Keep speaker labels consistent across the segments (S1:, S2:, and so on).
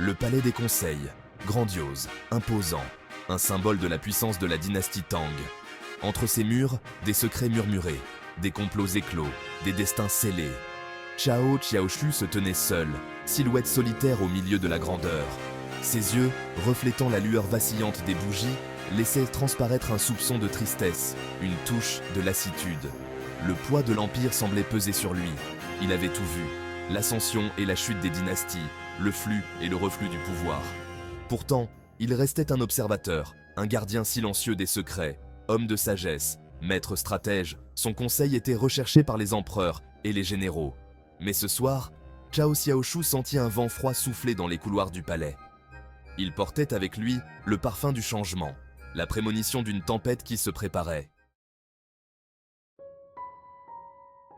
S1: Le palais des conseils, grandiose, imposant, un symbole de la puissance de la dynastie Tang. Entre ses murs, des secrets murmurés, des complots éclos, des destins scellés. Chao Xiaoshu se tenait seul, silhouette solitaire au milieu de la grandeur. Ses yeux, reflétant la lueur vacillante des bougies, laissaient transparaître un soupçon de tristesse, une touche de lassitude. Le poids de l'Empire semblait peser sur lui. Il avait tout vu, l'ascension et la chute des dynasties, le flux et le reflux du pouvoir. Pourtant, il restait un observateur, un gardien silencieux des secrets, homme de sagesse, maître stratège. Son conseil était recherché par les empereurs et les généraux. Mais ce soir, Chao Xiaoshu sentit un vent froid souffler dans les couloirs du palais. Il portait avec lui le parfum du changement, la prémonition d'une tempête qui se préparait.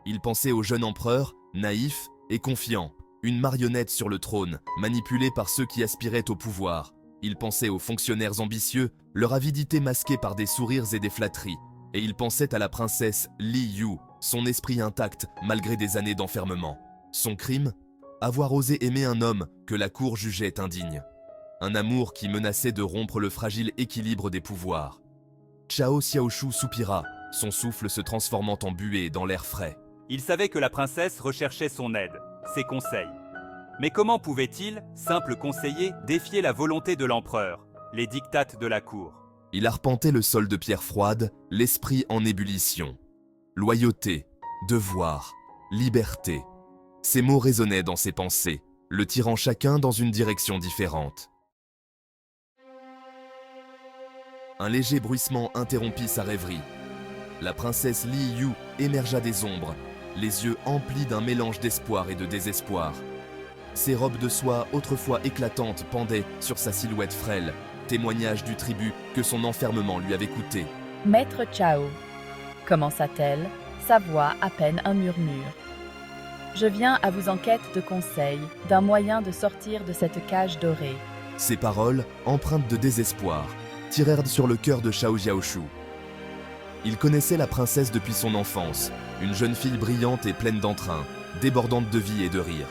S1: Il pensait au jeune empereur, naïf et confiant, une marionnette sur le trône, manipulée par ceux qui aspiraient au pouvoir. Il pensait aux fonctionnaires ambitieux, leur avidité masquée par des sourires et des flatteries. Et il pensait à la princesse Li Yu, son esprit intact malgré des années d'enfermement. Son crime? Avoir osé aimer un homme que la cour jugeait indigne. Un amour qui menaçait de rompre le fragile équilibre des pouvoirs. Chao Xiaoshu soupira, son souffle se transformant en buée dans l'air frais.
S2: Il savait que la princesse recherchait son aide, ses conseils. Mais comment pouvait-il, simple conseiller, défier la volonté de l'empereur, les dictates de la cour?
S1: Il arpentait le sol de pierre froide, l'esprit en ébullition. Loyauté, devoir, liberté. Ces mots résonnaient dans ses pensées, le tirant chacun dans une direction différente. Un léger bruissement interrompit sa rêverie. La princesse Li Yu émergea des ombres, les yeux emplis d'un mélange d'espoir et de désespoir. Ses robes de soie autrefois éclatantes pendaient sur sa silhouette frêle, témoignage du tribut que son enfermement lui avait coûté.
S3: « Maître Chao » commença-t-elle, sa voix à peine un murmure. « Je viens à vous en quête de conseils, d'un moyen de sortir de cette cage dorée. »
S1: Ces paroles, empreintes de désespoir, tirèrent sur le cœur de Chao Xiaoshu. Il connaissait la princesse depuis son enfance, une jeune fille brillante et pleine d'entrain, débordante de vie et de rire.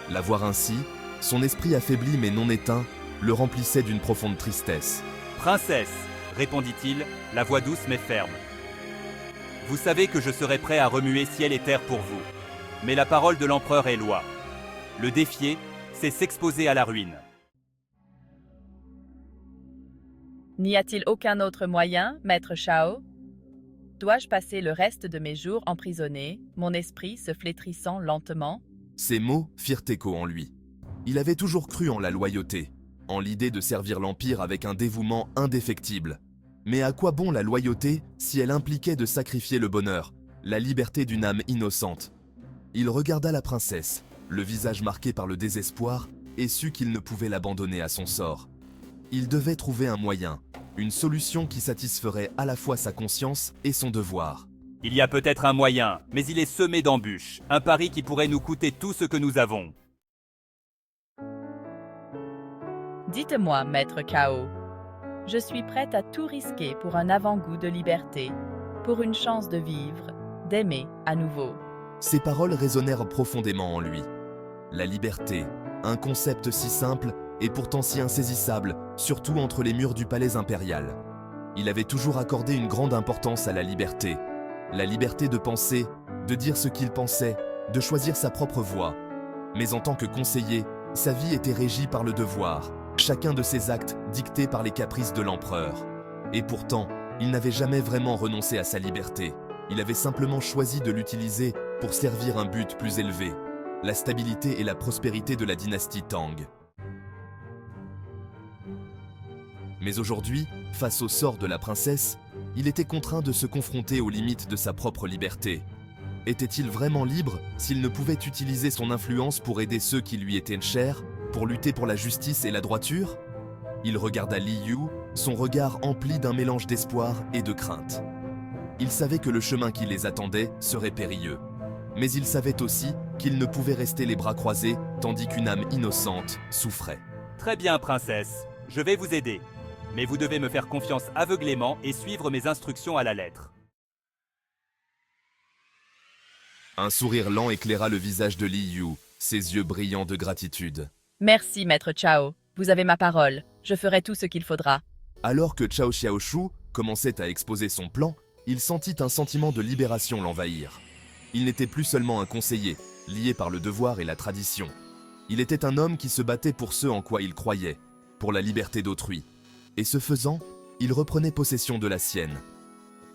S1: La voir ainsi, son esprit affaibli mais non éteint, le remplissait d'une profonde tristesse.
S2: « Princesse » répondit-il, la voix douce mais ferme. « Vous savez que je serai prêt à remuer ciel et terre pour vous. Mais la parole de l'empereur est loi. Le défier, c'est s'exposer à la ruine. »
S3: N'y a-t-il aucun autre moyen, Maître Chao? Dois-je passer le reste de mes jours emprisonné, mon esprit se flétrissant lentement?
S1: Ces mots firent écho en lui. Il avait toujours cru en la loyauté, en l'idée de servir l'Empire avec un dévouement indéfectible. Mais à quoi bon la loyauté si elle impliquait de sacrifier le bonheur, la liberté d'une âme innocente? Il regarda la princesse, le visage marqué par le désespoir, et sut qu'il ne pouvait l'abandonner à son sort. Il devait trouver un moyen, une solution qui satisferait à la fois sa conscience et son devoir.
S2: Il y a peut-être un moyen, mais il est semé d'embûches, un pari qui pourrait nous coûter tout ce que nous avons.
S3: Dites-moi, Maître Chao. Je suis prête à tout risquer pour un avant-goût de liberté, pour une chance de vivre, d'aimer à nouveau.
S1: Ces paroles résonnèrent profondément en lui. La liberté, un concept si simple et pourtant si insaisissable, surtout entre les murs du palais impérial. Il avait toujours accordé une grande importance à la liberté de penser, de dire ce qu'il pensait, de choisir sa propre voie. Mais en tant que conseiller, sa vie était régie par le devoir, chacun de ses actes dictés par les caprices de l'empereur. Et pourtant, il n'avait jamais vraiment renoncé à sa liberté. Il avait simplement choisi de l'utiliser pour servir un but plus élevé, la stabilité et la prospérité de la dynastie Tang. Mais aujourd'hui, face au sort de la princesse, il était contraint de se confronter aux limites de sa propre liberté. Était-il vraiment libre s'il ne pouvait utiliser son influence pour aider ceux qui lui étaient chers, pour lutter pour la justice et la droiture? Il regarda Li Yu, son regard empli d'un mélange d'espoir et de crainte. Il savait que le chemin qui les attendait serait périlleux. Mais il savait aussi qu'il ne pouvait rester les bras croisés tandis qu'une âme innocente souffrait.
S2: « Très bien, princesse, je vais vous aider. Mais vous devez me faire confiance aveuglément et suivre mes instructions à la lettre. »
S1: Un sourire lent éclaira le visage de Li Yu, ses yeux brillants de gratitude.
S3: Merci, maître Chao. Vous avez ma parole. Je ferai tout ce qu'il faudra.
S1: Alors que Cao Xiaoshu commençait à exposer son plan, il sentit un sentiment de libération l'envahir. Il n'était plus seulement un conseiller, lié par le devoir et la tradition. Il était un homme qui se battait pour ce en quoi il croyait, pour la liberté d'autrui. Et ce faisant, il reprenait possession de la sienne.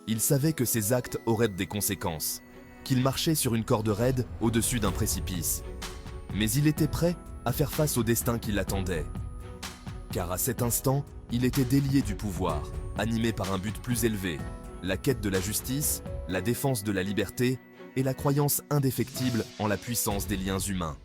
S1: Il savait que ses actes auraient des conséquences, qu'il marchait sur une corde raide au-dessus d'un précipice. Mais il était prêt à faire face au destin qui l'attendait. Car à cet instant, il était délié du pouvoir, animé par un but plus élevé, la quête de la justice, la défense de la liberté et la croyance indéfectible en la puissance des liens humains.